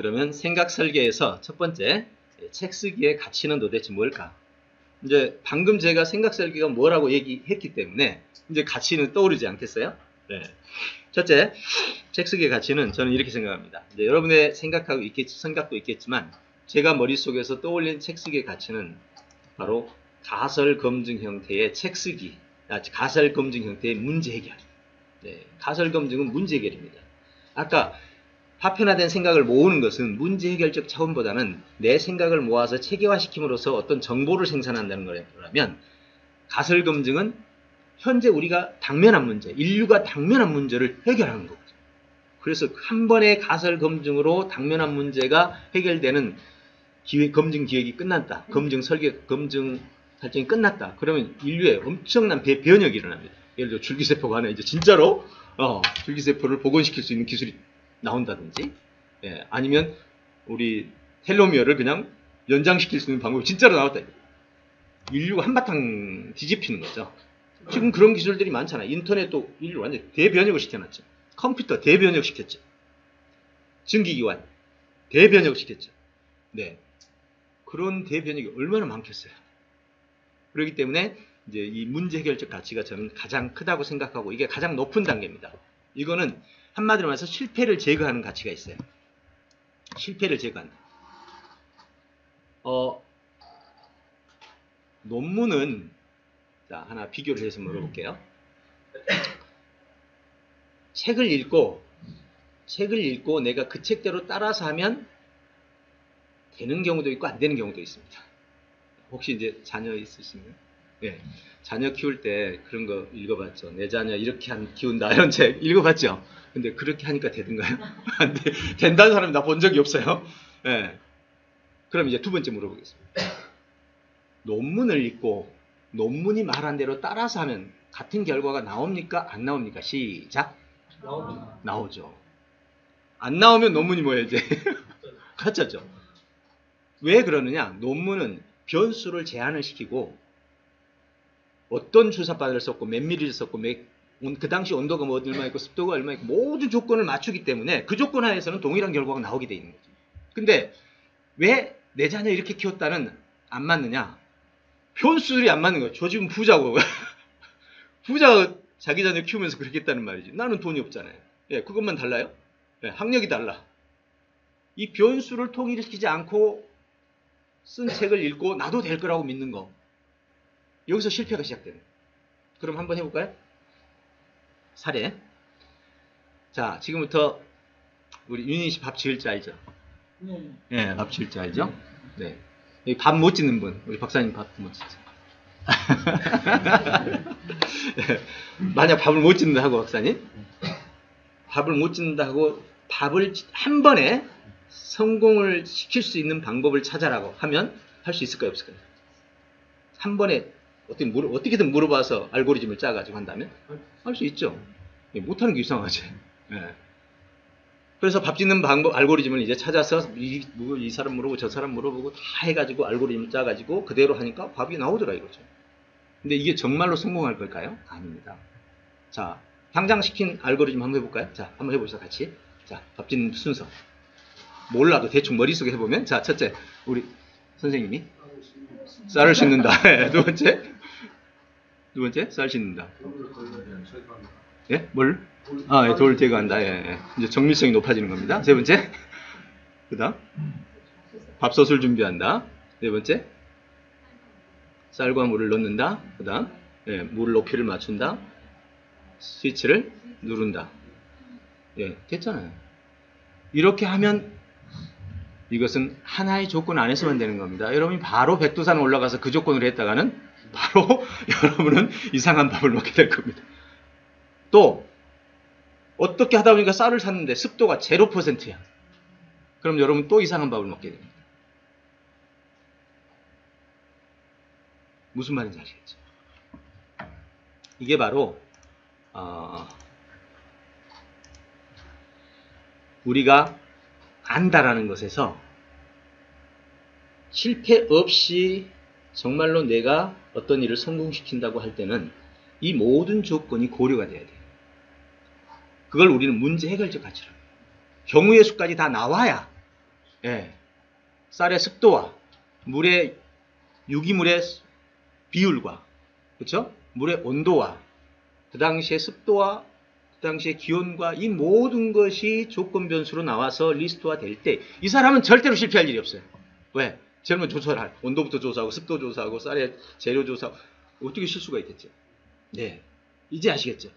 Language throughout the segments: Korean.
그러면 생각 설계에서 첫 번째, 책 쓰기의 가치는 도대체 뭘까? 이제 방금 제가 생각 설계가 뭐라고 얘기했기 때문에 이제 가치는 떠오르지 않겠어요? 네. 첫째, 책 쓰기의 가치는 저는 이렇게 생각합니다. 이제 여러분의 생각도 있겠지만 제가 머릿속에서 떠올린 책 쓰기의 가치는 바로 가설 검증 형태의 책 쓰기, 가설 검증 형태의 문제 해결. 네, 가설 검증은 문제 해결입니다. 아까 파편화된 생각을 모으는 것은 문제 해결적 차원보다는 내 생각을 모아서 체계화시킴으로써 어떤 정보를 생산한다는 거라면, 가설 검증은 현재 우리가 당면한 문제, 인류가 당면한 문제를 해결하는 거죠. 그래서 한 번의 가설 검증으로 당면한 문제가 해결되는 검증 기획이 끝났다. 검증 설계, 검증 설정이 끝났다. 그러면 인류에 엄청난 변혁이 일어납니다. 예를 들어 줄기세포가 하나 이제 진짜로 줄기세포를 복원시킬 수 있는 기술이 나온다든지, 아니면 우리 텔로미어를 그냥 연장시킬 수 있는 방법이 진짜로 나왔다. 인류가 한바탕 뒤집히는 거죠. 지금 그런 기술들이 많잖아요. 인터넷도 인류 완전 대변혁을 시켜놨죠. 컴퓨터 대변혁 시켰죠. 증기기관 대변혁 시켰죠. 네, 그런 대변혁이 얼마나 많겠어요. 그렇기 때문에 이제 이 문제 해결적 가치가 저는 가장 크다고 생각하고, 이게 가장 높은 단계입니다. 이거는 한마디로 말해서 실패를 제거하는 가치가 있어요. 실패를 제거한다. 논문은, 자, 하나 비교를 해서 물어볼게요. 책을 읽고 내가 그 책대로 따라서 하면 되는 경우도 있고 안 되는 경우도 있습니다. 혹시 이제 자녀 있으신가요? 네. 자녀 키울 때 그런 거 읽어봤죠. 내 자녀 이렇게 키운다 이런 책 읽어봤죠. 근데 그렇게 하니까 되던가요? 안 돼. 된다는 사람 나 본 적이 없어요. 네. 그럼 이제 두 번째 물어보겠습니다. 논문을 읽고 논문이 말한 대로 따라서 하면 같은 결과가 나옵니까? 안 나옵니까? 시작. 나오죠. 안 나오면 논문이 뭐예요, 이제? 가짜죠. 왜 그러느냐? 논문은 변수를 제한을 시키고 어떤 주사바를 썼고 몇 미리를 썼고 그 당시 온도가 뭐 얼마 있고 습도가 얼마 있고 모든 조건을 맞추기 때문에 그 조건 하에서는 동일한 결과가 나오게 돼 있는 거죠. 근데 왜 내 자녀 이렇게 키웠다는 안 맞느냐? 변수들이 안 맞는 거예요. 저 지금 부자고 부자가 자기 자녀 키우면서 그렇게 했다는 말이지. 나는 돈이 없잖아요. 예, 그것만 달라요? 예, 학력이 달라. 이 변수를 통일시키지 않고 쓴 책을 읽고 나도 될 거라고 믿는 거. 여기서 실패가 시작되는 거예요. 그럼 한번 해볼까요? 사례. 자, 지금부터 우리 윤희 씨 밥 지을 줄 알죠? 네, 밥 지을 줄 알죠? 네. 여기 밥 못 짓는 분, 우리 박사님 밥 못 짓죠. 만약 밥을 못 짓는다 하고, 박사님, 밥을 못 짓는다 하고 밥을 한 번에 성공을 시킬 수 있는 방법을 찾아라고 하면 할 수 있을까요, 없을까요? 한 번에 어떻게든 물어봐서 알고리즘을 짜가지고 한다면 할 수 있죠. 못하는 게 이상하지. 네. 그래서 밥 짓는 방법 알고리즘을 이제 찾아서 이 사람 물어보고 저 사람 물어보고 다 해가지고 알고리즘 짜가지고 그대로 하니까 밥이 나오더라 이거죠. 근데 이게 정말로 성공할 걸까요? 아닙니다. 자, 당장 시킨 알고리즘 한번 해볼까요? 자, 한번 해보시죠, 같이. 자, 밥 짓는 순서. 몰라도 대충 머릿속에 해보면, 자, 첫째, 우리 선생님이 쌀을 씻는다. 두 번째, 쌀 씻는다. 예? 뭘? 예, 돌 제거한다. 예. 이제 정밀성이 높아지는 겁니다. 세 번째, 그 다음, 밥솥을 준비한다. 네 번째, 쌀과 물을 넣는다. 그 다음, 물 높이를 맞춘다. 스위치를 누른다. 예, 됐잖아요. 이렇게 하면 이것은 하나의 조건 안에서만 되는 겁니다. 여러분이 바로 백두산 올라가서 그 조건으로 했다가는 바로 여러분은 이상한 밥을 먹게 될 겁니다. 또 어떻게 하다 보니까 쌀을 샀는데 습도가 0%야. 그럼 여러분 또 이상한 밥을 먹게 됩니다. 무슨 말인지 아시겠죠? 이게 바로 우리가 안다라는 것에서 실패 없이 정말로 내가 어떤 일을 성공시킨다고 할 때는 이 모든 조건이 고려가 돼야 돼요. 그걸 우리는 문제 해결적 가치라고 해요. 경우의 수까지 다 나와야 예, 쌀의 습도와 물의 유기물의 비율과 그렇죠? 물의 온도와 그 당시의 습도와 그 당시의 기온과 이 모든 것이 조건 변수로 나와서 리스트화 될 때 이 사람은 절대로 실패할 일이 없어요. 왜? 젊은 조사를 할 온도부터 조사하고 습도 조사하고 쌀의 재료 조사하고 어떻게 실수가 있겠죠? 네, 이제 아시겠죠?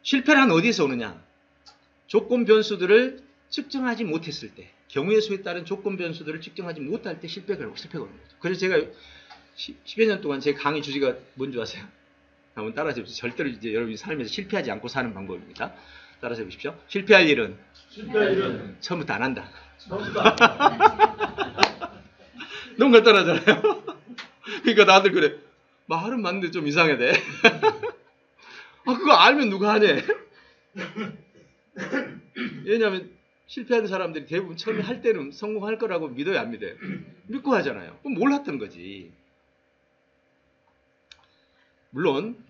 실패란 어디에서 오느냐? 조건 변수들을 측정하지 못했을 때, 경우의 수에 따른 조건 변수들을 측정하지 못할 때 실패가 오는 거죠. 그래서 제가 10여 년 동안 제 강의 주제가 뭔지 아세요? 한번 따라해 보십시오. 절대로 이제 여러분이 삶에서 실패하지 않고 사는 방법입니다. 따라해 보십시오. 실패할 일은 처음부터 안 한다. 너무 간단하잖아요. 그러니까 다들 그래. 말은 맞는데 좀 이상하대. 아, 그거 알면 누가 하네? 왜냐하면 실패하는 사람들이 대부분 처음에 할 때는 성공할 거라고 믿어요, 안 믿어요? 믿고 하잖아요. 그럼 몰랐던 거지. 물론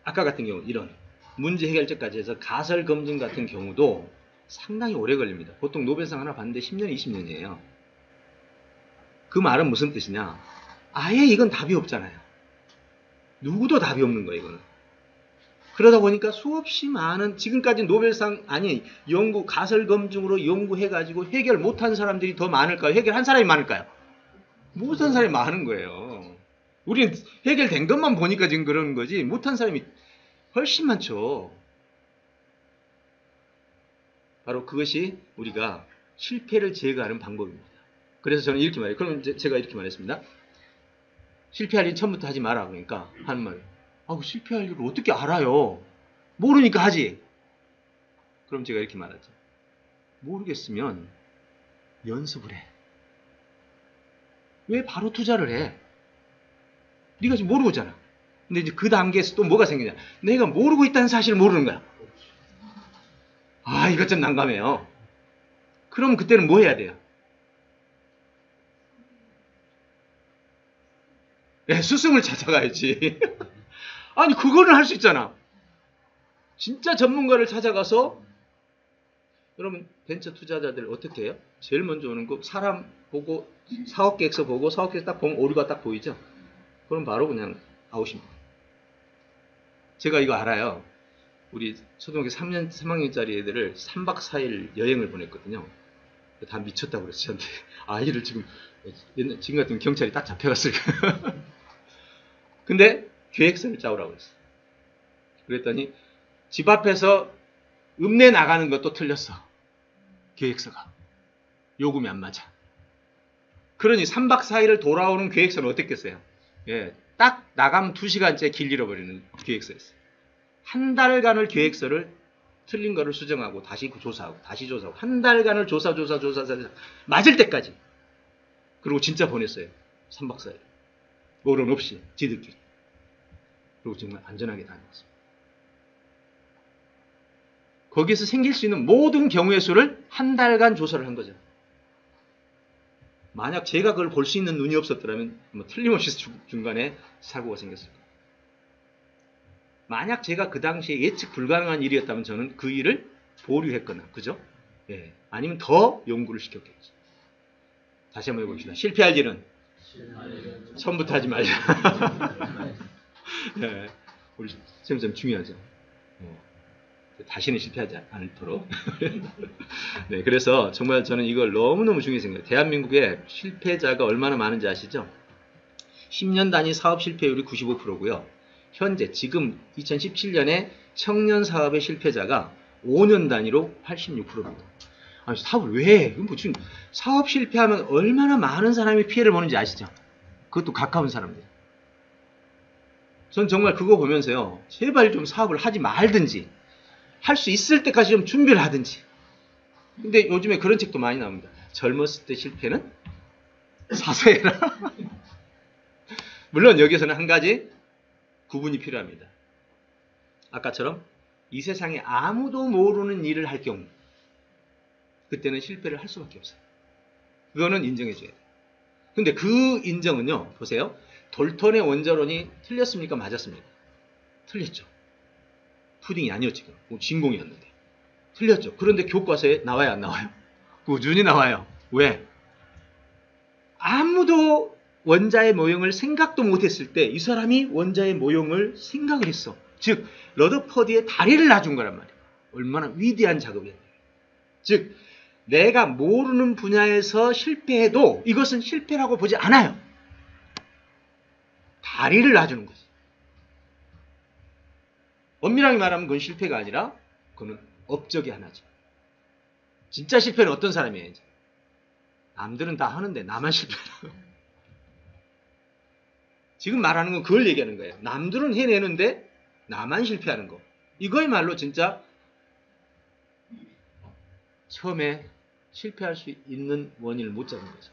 아까 같은 경우 이런 문제 해결책까지 해서 가설 검증 같은 경우도 상당히 오래 걸립니다. 보통 노벨상 하나 받는데 10년, 20년이에요. 그 말은 무슨 뜻이냐? 아예 이건 답이 없잖아요. 누구도 답이 없는 거예요, 이거는. 그러다 보니까 수없이 많은 지금까지 노벨상 아니 연구 가설 검증으로 연구해가지고 해결 못한 사람들이 더 많을까요? 해결한 사람이 많을까요? 못한 사람이 많은 거예요. 우리는 해결된 것만 보니까 지금 그러는 거지 못한 사람이 훨씬 많죠. 바로 그것이 우리가 실패를 제거하는 방법입니다. 그래서 저는 이렇게 말해요. 그럼 제가 이렇게 말했습니다. 실패할 일 처음부터 하지 마라. 그러니까 하는 말. 아, 실패할 일을 어떻게 알아요? 모르니까 하지. 그럼 제가 이렇게 말하죠. 모르겠으면 연습을 해. 왜 바로 투자를 해? 네가 지금 모르고 있잖아. 근데 이제 그 단계에서 또 뭐가 생기냐. 내가 모르고 있다는 사실을 모르는 거야. 아, 이것 좀 난감해요. 그럼 그때는 뭐 해야 돼요? 스승을 찾아가야지. 아니, 그거는 할 수 있잖아. 진짜 전문가를 찾아가서, 여러분, 벤처 투자자들 어떻게 해요? 제일 먼저 오는 거, 사람 보고, 사업 계획서 보고, 사업 계획서 딱 보면 오류가 딱 보이죠? 그럼 바로 그냥 아웃입니다. 제가 이거 알아요. 우리 초등학교 3학년짜리 애들을 3박 4일 여행을 보냈거든요. 다 미쳤다고 그랬어요. 저한테. 아이를 지금 같으면 경찰이 딱 잡혀갔을 거예요. 근데 계획서를 짜오라고 그랬어요. 그랬더니 집 앞에서 읍내 나가는 것도 틀렸어. 계획서가. 요금이 안 맞아. 그러니 3박 4일을 돌아오는 계획서는 어땠겠어요? 예, 딱 나가면 2시간째 길 잃어버리는 계획서였어요. 한 달간을 계획서를 틀린 거를 수정하고 다시 조사하고 다시 조사하고 한 달간을 조사 맞을 때까지. 그리고 진짜 보냈어요. 3박 4일. 어른 없이 지들끼리. 그리고 정말 안전하게 다녔습니다. 거기에서 생길 수 있는 모든 경우의 수를 한 달간 조사를 한 거죠. 만약 제가 그걸 볼 수 있는 눈이 없었더라면 뭐 틀림없이 중간에 사고가 생겼을 거예요. 만약 제가 그 당시에 예측 불가능한 일이었다면 저는 그 일을 보류했거나, 그죠? 예. 아니면 더 연구를 시켰겠죠. 다시 한번 해봅시다. 실패할 일은 처음부터 하지 말자. 네. 우리 선생님 중요하죠. 다시는 실패하지 않도록. 네, 그래서 정말 저는 이걸 너무너무 중요히 생각해요. 대한민국에 실패자가 얼마나 많은지 아시죠? 10년 단위 사업 실패율이 95%고요. 현재 지금 2017년에 청년 사업의 실패자가 5년 단위로 86%입니다. 아니, 사업을 왜 해? 뭐 지금 사업 실패하면 얼마나 많은 사람이 피해를 보는지 아시죠? 그것도 가까운 사람들. 전 정말 그거 보면서요. 제발 좀 사업을 하지 말든지 할 수 있을 때까지 좀 준비를 하든지. 근데 요즘에 그런 책도 많이 나옵니다. 젊었을 때 실패는 사소해라. 물론 여기서는 한 가지 구분이 필요합니다. 아까처럼 이 세상에 아무도 모르는 일을 할 경우 그때는 실패를 할 수밖에 없어요. 그거는 인정해줘야 돼요. 근데 그 인정은요. 보세요. 돌턴의 원자론이 틀렸습니까? 맞았습니까? 틀렸죠. 푸딩이 아니었지. 진공이었는데. 틀렸죠. 그런데 교과서에 나와야 안 나와요? 꾸준히 나와요. 왜? 아무도 원자의 모형을 생각도 못했을 때 이 사람이 원자의 모형을 생각을 했어. 즉 러더퍼드의 다리를 놔준 거란 말이에요. 얼마나 위대한 작업이었냐. 즉 내가 모르는 분야에서 실패해도 이것은 실패라고 보지 않아요. 다리를 놔주는 거지. 엄밀하게 말하면 그건 실패가 아니라 그건 업적이 하나죠. 진짜 실패는 어떤 사람이에요? 남들은 다 하는데 나만 실패하고. 지금 말하는 건 그걸 얘기하는 거예요. 남들은 해내는데 나만 실패하는 거. 이거야말로 진짜 처음에 실패할 수 있는 원인을 못 잡는 거죠.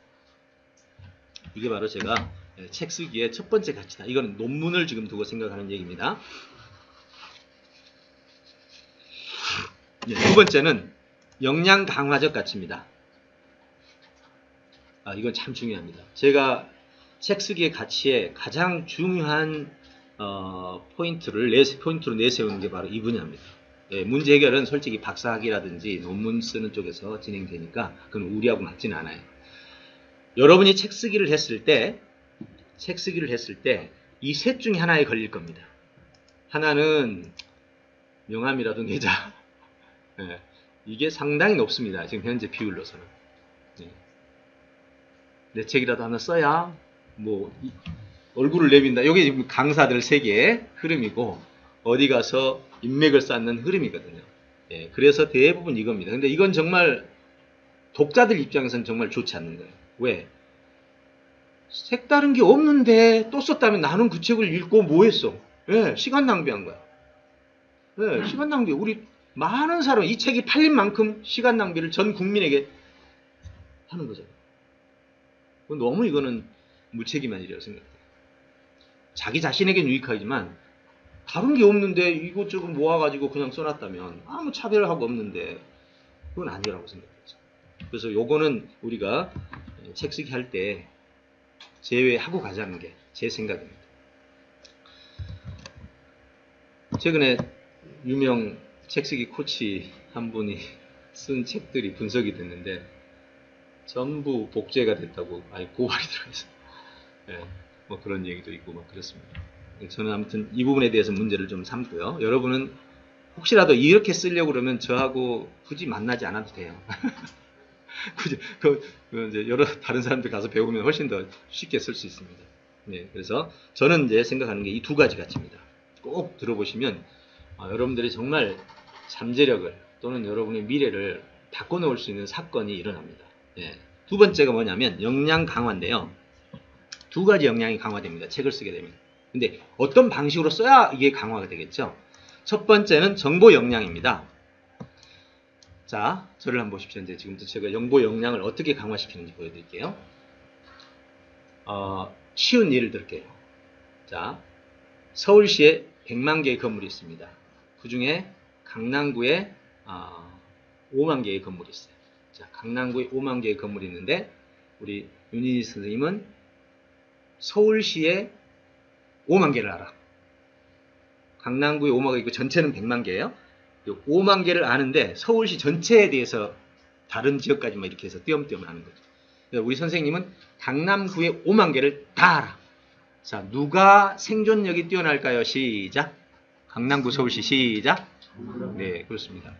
이게 바로 제가 책 쓰기의 첫 번째 가치다. 이건 논문을 지금 두고 생각하는 얘기입니다. 두 번째는 역량 강화적 가치입니다. 이건 참 중요합니다. 제가 책 쓰기의 가치에 가장 중요한 포인트로 내세우는 게 바로 이 분야입니다. 문제 해결은 솔직히 박사학위라든지 논문 쓰는 쪽에서 진행되니까 그건 우리하고 맞지는 않아요. 여러분이 책 쓰기를 했을 때 이 셋 중에 하나에 걸릴 겁니다. 하나는 명함이라도 내자. 이게 상당히 높습니다. 지금 현재 비율로서는. 내 책이라도 하나 써야 뭐 얼굴을 내민다. 이게 지금 강사들 세계의 흐름이고 어디 가서 인맥을 쌓는 흐름이거든요. 그래서 대부분 이겁니다. 근데 이건 정말 독자들 입장에서는 정말 좋지 않는 거예요. 왜? 색다른 게 없는데 또 썼다면 나는 그 책을 읽고 뭐 했어? 시간 낭비한 거야. 시간 낭비. 우리 많은 사람 이 책이 팔린 만큼 시간 낭비를 전 국민에게 하는 거잖아요. 너무 이거는 무책임한 일이라고 생각해요. 자기 자신에겐 유익하지만 다른 게 없는데 이것저것 모아가지고 그냥 써놨다면 아무 차별하고 없는데 그건 아니라고 생각했죠. 그래서 요거는 우리가 책 쓰기 할 때 제외하고 가자는 게 제 생각입니다. 최근에 유명 책 쓰기 코치 한 분이 쓴 책들이 분석이 됐는데 전부 복제가 됐다고 고발이 들어있어요. 뭐 그런 얘기도 있고 막 그렇습니다. 저는 아무튼 이 부분에 대해서 문제를 좀 삼고요. 여러분은 혹시라도 이렇게 쓰려고 그러면 저하고 굳이 만나지 않아도 돼요. 굳이 이제 여러 다른 사람들 가서 배우면 훨씬 더 쉽게 쓸 수 있습니다. 그래서 저는 이제 생각하는 게 이 두 가지 가치입니다. 꼭 들어보시면 여러분들이 정말 잠재력을 또는 여러분의 미래를 바꿔놓을 수 있는 사건이 일어납니다. 두 번째가 뭐냐면 역량 강화인데요. 두 가지 역량이 강화됩니다. 책을 쓰게 되면. 근데 어떤 방식으로 써야 이게 강화가 되겠죠? 첫 번째는 정보 역량입니다. 자, 저를 한번 보십시오. 이제 지금부터 제가 정보 역량을 어떻게 강화시키는지 보여드릴게요. 쉬운 예를 들게요. 자, 서울시에 100만 개의 건물이 있습니다. 그 중에 강남구에 5만 개의 건물이 있어요. 자, 강남구에 5만 개의 건물이 있는데 우리 윤희지 선생님은 서울시에 5만 개를 알아. 강남구에 5만 개 있고 전체는 100만 개예요. 5만 개를 아는데 서울시 전체에 대해서 다른 지역까지만 이렇게 해서 띄엄띄엄 아는 거죠. 우리 선생님은 강남구에 5만 개를 다 알아. 자, 누가 생존력이 뛰어날까요? 시작. 강남구 서울시 시작. 네, 그렇습니다.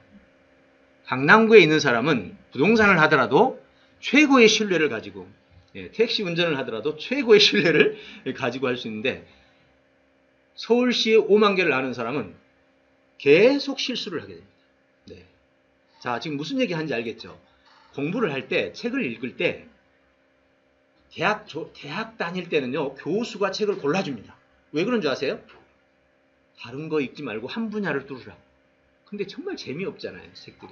강남구에 있는 사람은 부동산을 하더라도 최고의 신뢰를 가지고 택시 운전을 하더라도 최고의 신뢰를 가지고 할 수 있는데 서울시에 5만 개를 아는 사람은 계속 실수를 하게 됩니다. 네. 자, 지금 무슨 얘기 하는지 알겠죠? 공부를 할 때, 책을 읽을 때 대학 다닐 때는요, 교수가 책을 골라줍니다. 왜 그런 줄 아세요? 다른 거 읽지 말고 한 분야를 뚫으라. 근데 정말 재미없잖아요, 책들이.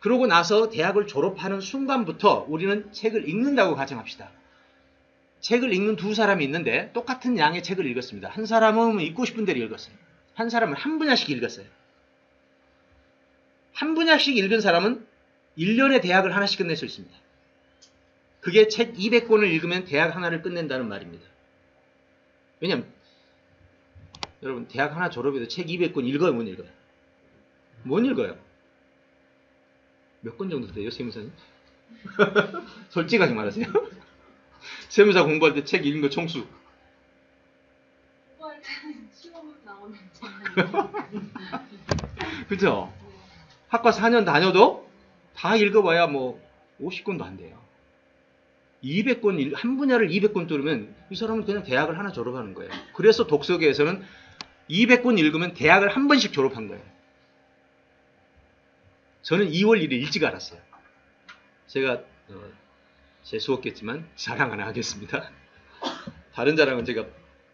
그러고 나서 대학을 졸업하는 순간부터 우리는 책을 읽는다고 가정합시다. 책을 읽는 두 사람이 있는데 똑같은 양의 책을 읽었습니다. 한 사람은 읽고 싶은 대로 읽었어요. 한 사람은 한 분야씩 읽었어요. 한 분야씩 읽은 사람은 1년에 대학을 하나씩 끝낼 수 있습니다. 그게 책 200권을 읽으면 대학 하나를 끝낸다는 말입니다. 왜냐면 여러분 대학 하나 졸업해도 책 200권 읽어요? 못 읽어요? 못 읽어요. 몇 권 정도 돼요, 세무사님? 솔직하게 말하세요. 세무사 공부할 때 책 읽은 거 총수. 공부할 때는 시험으로 나오는데. 그죠? 학과 4년 다녀도 다 읽어봐야 뭐 50권도 안 돼요. 200권, 한 분야를 200권 뚫으면 이 사람은 그냥 대학을 하나 졸업하는 거예요. 그래서 독서계에서는 200권 읽으면 대학을 한 번씩 졸업한 거예요. 저는 2월 1일 일찍 알았어요. 제가 재수없겠지만 자랑 하나 하겠습니다. 다른 자랑은 제가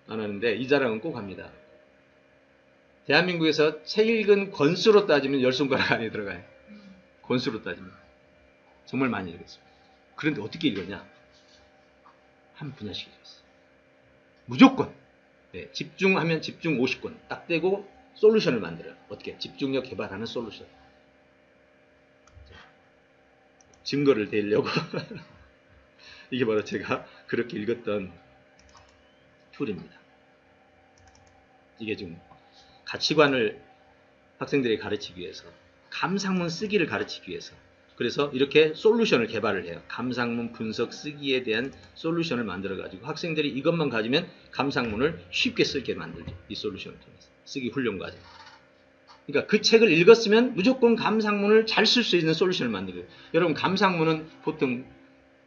안 하는데 이 자랑은 꼭 합니다. 대한민국에서 책 읽은 권수로 따지면 10손가락 안에 들어가요. 권수로 따지면. 정말 많이 읽었습니다. 그런데 어떻게 읽었냐? 한 분야씩 읽었어요. 무조건. 네, 집중하면 집중 50권 딱 떼고 솔루션을 만들어요. 어떻게? 집중력 개발하는 솔루션. 증거를 대려고 이게 바로 제가 그렇게 읽었던 툴입니다. 이게 지금 가치관을 학생들에게 가르치기 위해서, 감상문 쓰기를 가르치기 위해서, 그래서 이렇게 솔루션을 개발을 해요. 감상문 분석 쓰기에 대한 솔루션을 만들어 가지고 학생들이 이것만 가지면 감상문을 쉽게 쓰게 만들죠. 이 솔루션을 통해서 쓰기 훈련 과정. 그러니까 그 책을 읽었으면 무조건 감상문을 잘 쓸 수 있는 솔루션을 만들고요. 여러분, 감상문은 보통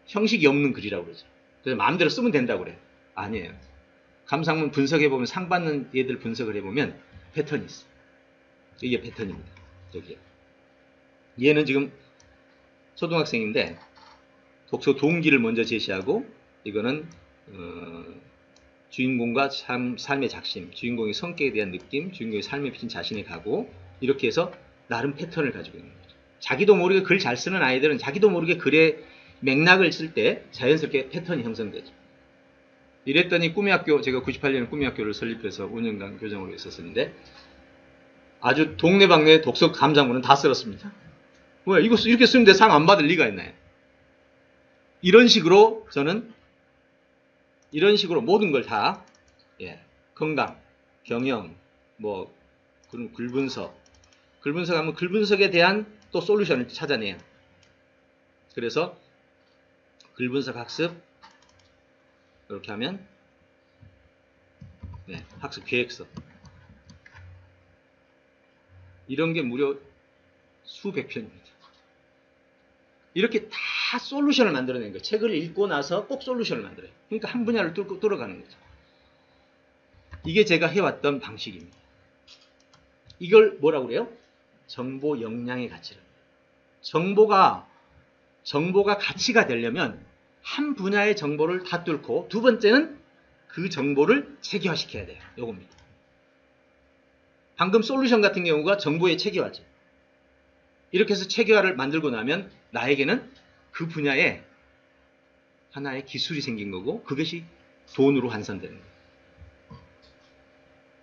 형식이 없는 글이라고 그러죠. 그래서 마음대로 쓰면 된다고 그래요. 아니에요. 감상문 분석해보면, 상 받는 얘들 분석을 해보면 패턴이 있어요. 이게 패턴입니다. 여기에. 얘는 지금 초등학생인데 독서 동기를 먼저 제시하고, 이거는 주인공과 삶의 작심, 주인공의 성격에 대한 느낌, 주인공의 삶에 비친 자신의 각오, 이렇게 해서 나름 패턴을 가지고 있는 거죠. 자기도 모르게 글 잘 쓰는 아이들은 자기도 모르게 글의 맥락을 쓸 때 자연스럽게 패턴이 형성되죠. 이랬더니 꿈의 학교, 제가 98년에 꿈의 학교를 설립해서 5년간 교정으로 있었는데 아주 동네방네 독서 감상문은 다 쓸었습니다. 왜 이거 이렇게 쓰는데 상 안 받을 리가 있나요? 이런 식으로 저는 모든 걸 다, 건강, 경영, 뭐 그런 글분석하면 글분석에 대한 또 솔루션을 찾아내요. 그래서 글분석 학습 이렇게 하면 학습 계획서 이런 게 무려 수백 편입니다. 이렇게 다 솔루션을 만들어낸 거예요. 책을 읽고 나서 꼭 솔루션을 만들어요. 그러니까 한 분야를 뚫어가는 거죠. 이게 제가 해왔던 방식입니다. 이걸 뭐라고 그래요? 정보 역량의 가치를. 정보가 가치가 되려면 한 분야의 정보를 다 뚫고, 두 번째는 그 정보를 체계화시켜야 돼요. 요겁니다. 방금 솔루션 같은 경우가 정보의 체계화죠. 이렇게 해서 체계화를 만들고 나면 나에게는 그 분야에 하나의 기술이 생긴 거고, 그것이 돈으로 환산되는 거예요.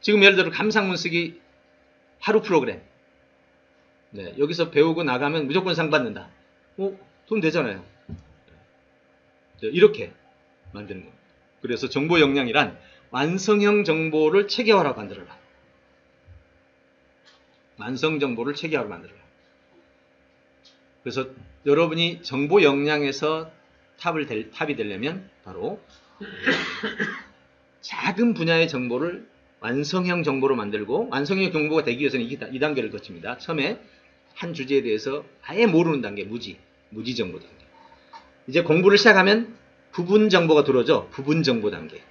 지금 예를 들어 감상문 쓰기 하루 프로그램, 여기서 배우고 나가면 무조건 상 받는다. 돈 되잖아요. 이렇게 만드는 겁니다. 그래서 정보 역량이란 완성형 정보를 체계화로 만들어라. 완성 정보를 체계화로 만들어라. 그래서 여러분이 정보 역량에서 탑이 되려면 바로 작은 분야의 정보를 완성형 정보로 만들고, 완성형 정보가 되기 위해서는 이 단계를 거칩니다. 처음에 한 주제에 대해서 아예 모르는 단계, 무지 정보 단계. 이제 공부를 시작하면 부분 정보가 들어오죠. 부분 정보 단계.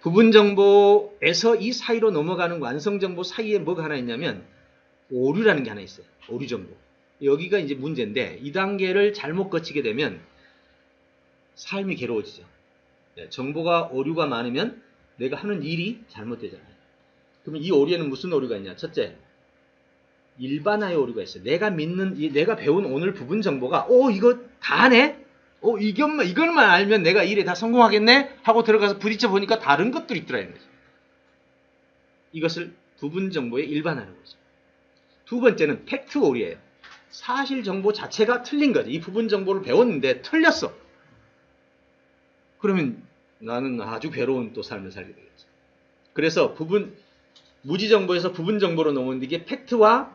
부분 정보에서 이 사이로 넘어가는 완성 정보 사이에 뭐가 하나 있냐면 오류라는 게 하나 있어요. 오류 정보. 여기가 이제 문제인데, 이 단계를 잘못 거치게 되면 삶이 괴로워지죠. 정보가 오류가 많으면 내가 하는 일이 잘못되잖아요. 그러면 이 오류에는 무슨 오류가 있냐? 첫째, 일반화의 오류가 있어요. 내가 배운 오늘 부분 정보가 이거 다 아네? 이것만 알면 내가 일에 다 성공하겠네? 하고 들어가서 부딪혀 보니까 다른 것들이 있더라는 거죠. 이것을 부분 정보의 일반화라고 하죠. 두 번째는 팩트 오류예요. 사실 정보 자체가 틀린 거지. 이 부분 정보를 배웠는데 틀렸어. 그러면 나는 아주 괴로운 또 삶을 살게 되겠죠. 그래서 무지 정보에서 부분 정보로 넘어오는데, 이게 팩트와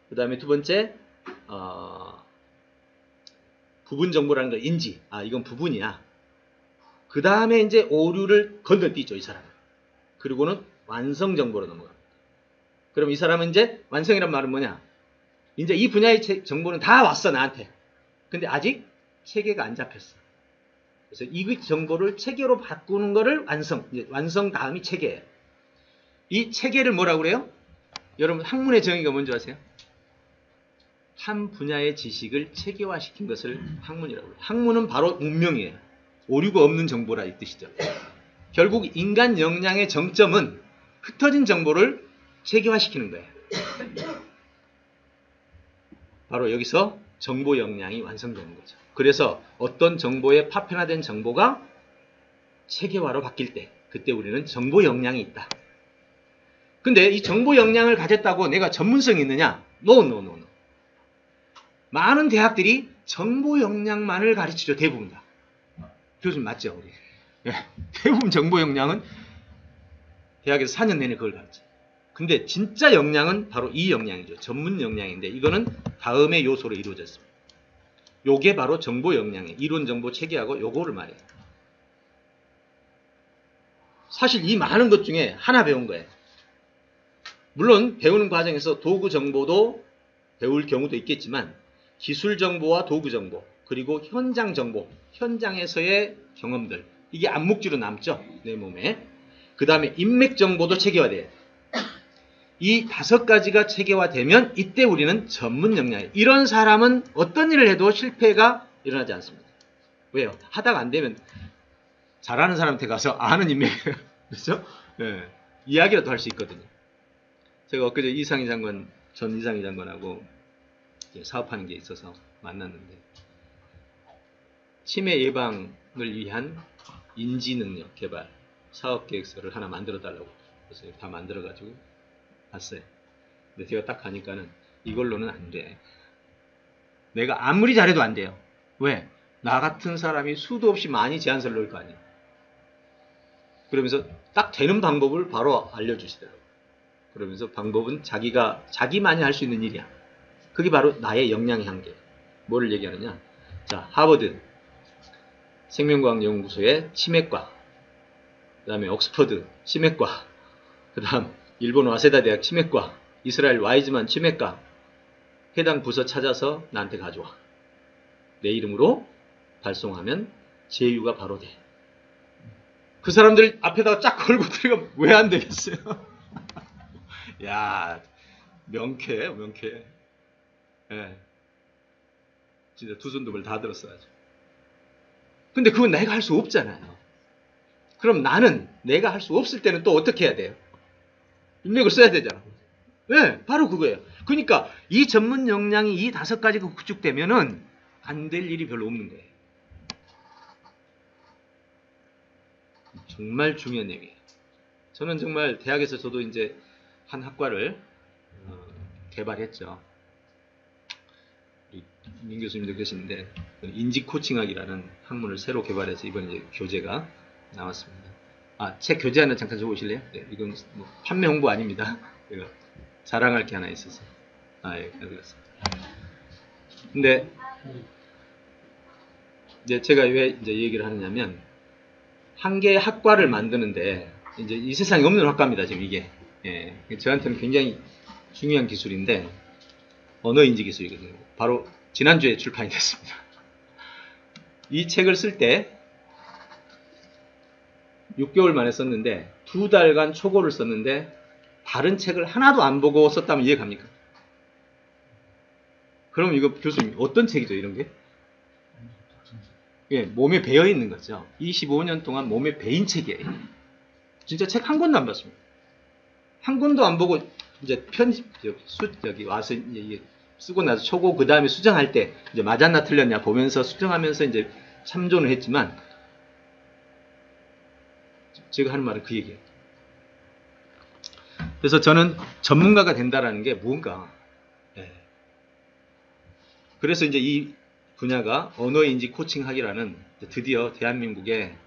그 다음에 두 번째 부분 정보라는 거 인지. 이건 부분이야. 그 다음에 이제 오류를 건너뛰죠, 이 사람은. 그리고는 완성 정보로 넘어갑니다. 그럼 이 사람은 이제 완성이란 말은 뭐냐? 이제 이 분야의 정보는 다 왔어, 나한테. 근데 아직 체계가 안 잡혔어. 그래서 이 정보를 체계로 바꾸는 거를 완성 다음이 체계예요. 이 체계를 뭐라고 그래요? 여러분 학문의 정의가 뭔지 아세요? 한 분야의 지식을 체계화시킨 것을 학문이라고 해요. 학문은 바로 문명이에요. 오류가 없는 정보라 이 뜻이죠. 결국 인간 역량의 정점은 흩어진 정보를 체계화시키는 거예요. 바로 여기서 정보 역량이 완성되는 거죠. 그래서 어떤 정보의 파편화된 정보가 체계화로 바뀔 때 그때 우리는 정보 역량이 있다. 근데 이 정보 역량을 가졌다고 내가 전문성이 있느냐? No. 많은 대학들이 정보 역량만을 가르치죠. 대부분 다. 교수님 맞죠? 우리. 대부분 정보 역량은 대학에서 4년 내내 그걸 가르쳐요. 근데 진짜 역량은 바로 이 역량이죠. 전문 역량인데 이거는 다음의 요소로 이루어졌습니다. 요게 바로 정보 역량이에요. 이론 정보 체계하고 요거를 말해요. 사실 이 많은 것 중에 하나 배운 거예요. 물론 배우는 과정에서 도구 정보도 배울 경우도 있겠지만 기술 정보와 도구 정보 그리고 현장 정보, 현장에서의 경험들 이게 암묵지로 남죠. 내 몸에. 그 다음에 인맥 정보도 체계화돼요. 이 5가지가 체계화되면 이때 우리는 전문 역량이에요. 이런 사람은 어떤 일을 해도 실패가 일어나지 않습니다. 왜요? 하다가 안 되면 잘하는 사람한테 가서 아는 인맥이에요. 그렇죠? 네. 이야기라도 할 수 있거든요. 제가 엊그제 전 이상희 장관하고 사업하는 게 있어서 만났는데 치매 예방을 위한 인지능력 개발 사업계획서를 하나 만들어 달라고 그래서 다 만들어가지고 봤어요. 근데 제가 딱 가니까는 이걸로는 안 돼. 내가 아무리 잘해도 안 돼요. 왜? 나 같은 사람이 수도 없이 많이 제안서를 넣을 거 아니에요. 그러면서 딱 되는 방법을 바로 알려주시더라고요. 그러면서 방법은 자기만이 할 수 있는 일이야. 그게 바로 나의 역량의 한계. 뭐를 얘기하느냐? 자, 하버드 생명과학연구소의 치매과, 그 다음에 옥스퍼드 치매과, 그 다음 일본 와세다 대학 치매과, 이스라엘 와이즈만 치매과, 해당 부서 찾아서 나한테 가져와. 내 이름으로 발송하면 제휴가 바로 돼. 그 사람들 앞에다가 쫙 걸고 들어가면 왜 안 되겠어요? 야, 명쾌해요, 명쾌해. 예. 진짜 두 손 두 발 다 들었어야죠. 근데 그건 내가 할 수 없잖아요. 그럼 나는 내가 할 수 없을 때는 또 어떻게 해야 돼요? 인맥을 써야 되잖아. 네, 바로 그거예요. 그러니까 이 전문 역량이 이 5가지가 구축되면은 안 될 일이 별로 없는 거예요. 정말 중요한 얘기예요. 저는 정말 대학에서 저도 이제 한 학과를 개발했죠. 민 교수님도 계시는데 인지 코칭학이라는 학문을 새로 개발해서 이번에 이제 교재가 나왔습니다. 책 교재 하나 잠깐 줘보실래요? 네, 이건 뭐 판매 홍보 아닙니다. 제가 자랑할 게 하나 있어서. 예, 그렇습니다. 근데 이제 제가 왜 이제 얘기를 하느냐면 한 개의 학과를 만드는데 이제 이 세상에 없는 학과입니다. 지금 이게. 예, 저한테는 굉장히 중요한 기술인데 언어인지 기술이거든요. 바로 지난주에 출판이 됐습니다. 이 책을 쓸 때 6개월 만에 썼는데 2달간 초고를 썼는데 다른 책을 하나도 안 보고 썼다면 이해 갑니까? 그럼 이거 교수님 어떤 책이죠 이런 게? 예, 몸에 배어 있는 거죠. 25년 동안 몸에 배인 책이에요. 진짜 책 한 권도 안 봤습니다. 한 권도 안 보고 이제 여기 와서 이제 쓰고 나서 초고 그 다음에 수정할 때 이제 맞았나 틀렸냐 보면서 수정하면서 이제 참조는 했지만 제가 하는 말은 그 얘기예요. 그래서 저는 전문가가 된다라는 게 뭔가. 예. 그래서 이제 이 분야가 언어인지 코칭학이라는 드디어 대한민국의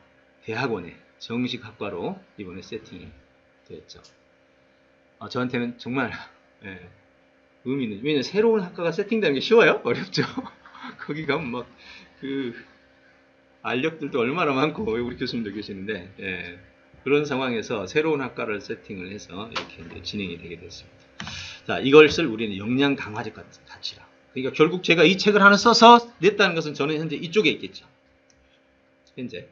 대학원의 정식 학과로 이번에 세팅이 되었죠. 저한테는 정말 의미는. 왜냐면 새로운 학과가 세팅되는 게 쉬워요? 어렵죠. 거기 가면 막 그 알력들도 얼마나 많고 우리 교수님도 계시는데, 예, 그런 상황에서 새로운 학과를 세팅을 해서 이렇게 이제 진행이 되게 됐습니다. 자, 이것을 우리는 역량 강화적 가치라. 그러니까 결국 제가 이 책을 하나 써서 냈다는 것은 저는 현재 이쪽에 있겠죠. 현재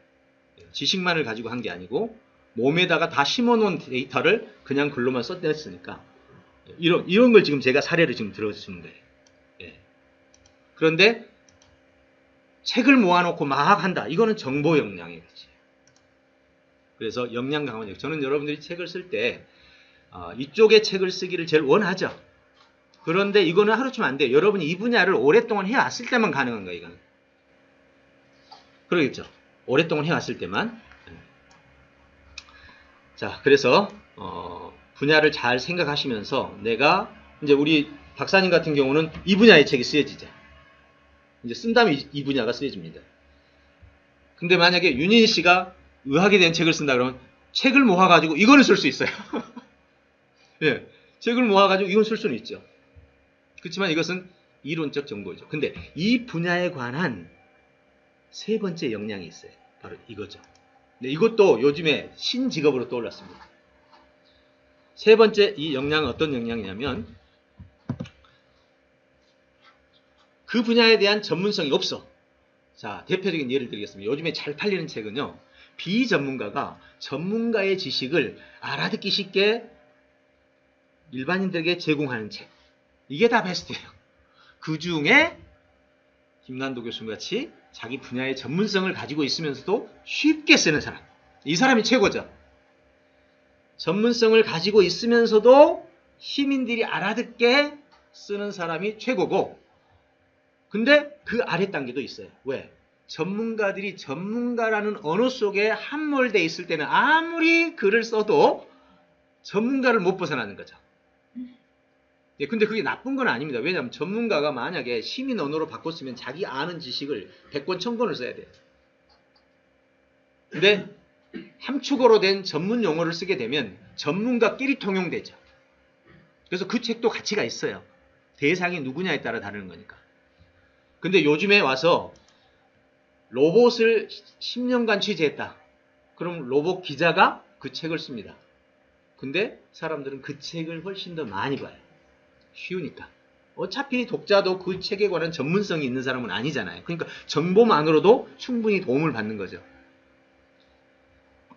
지식만을 가지고 한 게 아니고 몸에다가 다 심어놓은 데이터를 그냥 글로만 써냈으니까 이런 걸 지금 제가 사례를 지금 들어주는 거예요. 예. 그런데 책을 모아놓고 막 한다. 이거는 정보 역량의 가치예요. 그래서 역량 강화적. 저는 여러분들이 책을 쓸 때 이쪽의 책을 쓰기를 제일 원하죠. 그런데 이거는 하루치면 안 돼요. 여러분이 이 분야를 오랫동안 해왔을 때만 가능한 거예요. 이거는. 그러겠죠. 오랫동안 해왔을 때만. 자, 그래서 분야를 잘 생각하시면서 내가 이제 우리 박사님 같은 경우는 이 분야의 책이 쓰여지죠. 이제 쓴 다음에 이 분야가 쓰여집니다. 근데 만약에 윤희 씨가 의학에 대한 책을 쓴다 그러면 책을 모아가지고 이거는 쓸 수 있어요. 예, 책을 모아가지고 이건 쓸 수는 있죠. 그렇지만 이것은 이론적 정보이죠. 근데 이 분야에 관한 세 번째 역량이 있어요. 바로 이거죠. 네, 이것도 요즘에 신직업으로 떠올랐습니다. 세 번째 이 역량은 어떤 역량이냐면 그 분야에 대한 전문성이 없어. 자, 대표적인 예를 드리겠습니다. 요즘에 잘 팔리는 책은요. 비전문가가 전문가의 지식을 알아듣기 쉽게 일반인들에게 제공하는 책. 이게 다 베스트예요. 그 중에 김난도 교수님같이 자기 분야의 전문성을 가지고 있으면서도 쉽게 쓰는 사람. 이 사람이 최고죠. 전문성을 가지고 있으면서도 시민들이 알아듣게 쓰는 사람이 최고고, 근데 그 아래 단계도 있어요. 왜? 전문가들이 전문가라는 언어 속에 함몰되어 있을 때는 아무리 글을 써도 전문가를 못 벗어나는 거죠. 예, 근데 그게 나쁜 건 아닙니다. 왜냐하면 전문가가 만약에 시민 언어로 바꿨으면 자기 아는 지식을 100권, 1000권을 써야 돼요. 근데 함축어로 된 전문 용어를 쓰게 되면 전문가끼리 통용되죠. 그래서 그 책도 가치가 있어요. 대상이 누구냐에 따라 다르는 거니까. 근데 요즘에 와서 로봇을 10년간 취재했다. 그럼 로봇 기자가 그 책을 씁니다. 근데 사람들은 그 책을 훨씬 더 많이 봐요. 쉬우니까. 어차피 독자도 그 책에 관한 전문성이 있는 사람은 아니잖아요. 그러니까 정보만으로도 충분히 도움을 받는 거죠.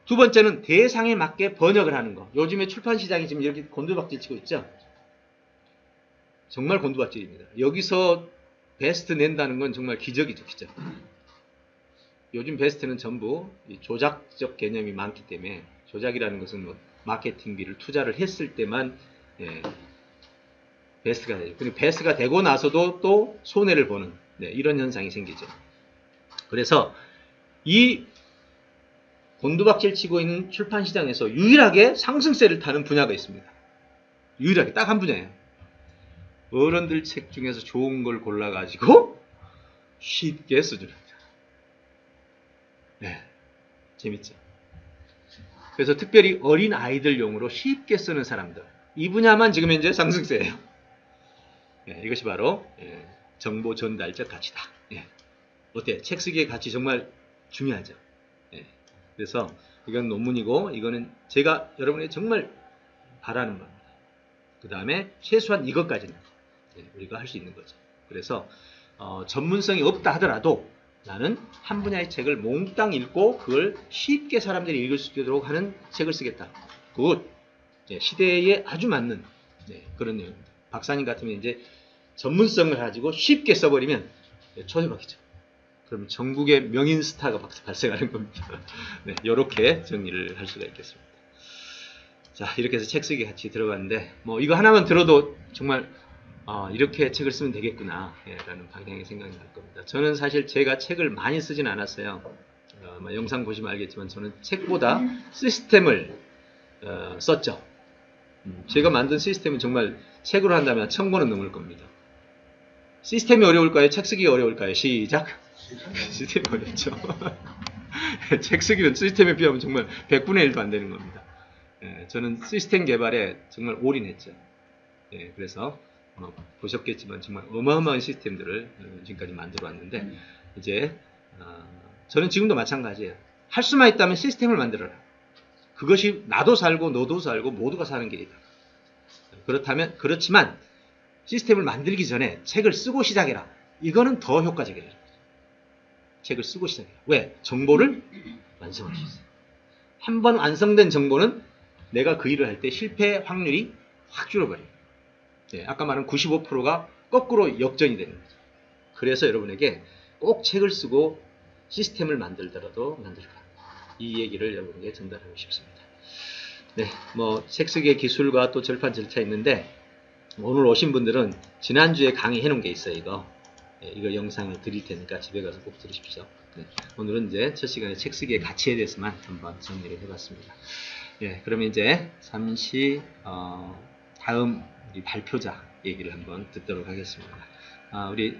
두 번째는 대상에 맞게 번역을 하는 거. 요즘에 출판시장이 지금 이렇게 곤두박질 치고 있죠. 정말 곤두박질입니다. 여기서 베스트 낸다는 건 정말 기적이죠. 기적. 요즘 베스트는 전부 조작적 개념이 많기 때문에, 조작이라는 것은 뭐 마케팅비를 투자를 했을 때만 베스트가 되죠. 그리고 베스트가 되고 나서도 또 손해를 보는 이런 현상이 생기죠. 그래서 이 곤두박질 치고 있는 출판시장에서 유일하게 상승세를 타는 분야가 있습니다. 유일하게 딱 한 분야예요. 어른들 책 중에서 좋은 걸 골라가지고 쉽게 써줍니다. 네, 재밌죠. 그래서 특별히 어린 아이들용으로 쉽게 쓰는 사람들, 이 분야만 지금 현재 상승세예요. 네, 이것이 바로 정보 전달적 가치다. 네. 어때요? 책 쓰기의 가치 정말 중요하죠. 네. 그래서 이건 논문이고, 이거는 제가 여러분에게 정말 바라는 바입니다. 그 다음에 최소한 이것까지는 우리가 할 수 있는 거죠. 그래서 전문성이 없다 하더라도 나는 한 분야의 책을 몽땅 읽고 그걸 쉽게 사람들이 읽을 수 있도록 하는 책을 쓰겠다. 굿. 시대에 아주 맞는 그런 내용입니다. 박사님 같으면 이제 전문성을 가지고 쉽게 써버리면 초대박이죠. 그럼 전국의 명인 스타가 발생하는 겁니다. 네, 이렇게 정리를 할 수가 있겠습니다. 자, 이렇게 해서 책 쓰기 같이 들어갔는데, 뭐 이거 하나만 들어도 정말 이렇게 책을 쓰면 되겠구나 라는 방향의 생각이 날 겁니다. 저는 사실 제가 책을 많이 쓰진 않았어요. 영상 보시면 알겠지만 저는 책보다 시스템을 썼죠. 제가 만든 시스템은 정말 책으로 한다면 1000권은 넘을 겁니다. 시스템이 어려울까요? 책 쓰기가 어려울까요? 시작! 시스템이 어렵죠. 책 쓰기는 시스템에 비하면 정말 100분의 1도 안 되는 겁니다. 저는 시스템 개발에 정말 올인했죠. 그래서 보셨겠지만 정말 어마어마한 시스템들을 지금까지 만들어 왔는데 이제 저는 지금도 마찬가지예요. 할 수만 있다면 시스템을 만들어라. 그것이 나도 살고 너도 살고 모두가 사는 길이다. 그렇지만 시스템을 만들기 전에 책을 쓰고 시작해라. 이거는 더 효과적이에요. 책을 쓰고 시작해라. 왜? 정보를 완성할 수 있어요. 한 번 완성된 정보는 내가 그 일을 할 때 실패 확률이 확 줄어버려요. 네, 아까 말한 95%가 거꾸로 역전이 되는 거죠. 그래서 여러분에게 꼭 책을 쓰고 시스템을 만들더라도 만들어라. 이 얘기를 여러분에게 전달하고 싶습니다. 네, 뭐 책 쓰기의 기술과 또 절판 절차 있는데 오늘 오신 분들은 지난주에 강의해 놓은 게 있어요. 이거 영상을 드릴 테니까 집에 가서 꼭 들으십시오. 네, 오늘은 이제 첫 시간에 책 쓰기의 가치에 대해서만 한번 정리를 해봤습니다. 네, 그러면 이제 잠시 다음 우리 발표자 얘기를 한번 듣도록 하겠습니다. 우리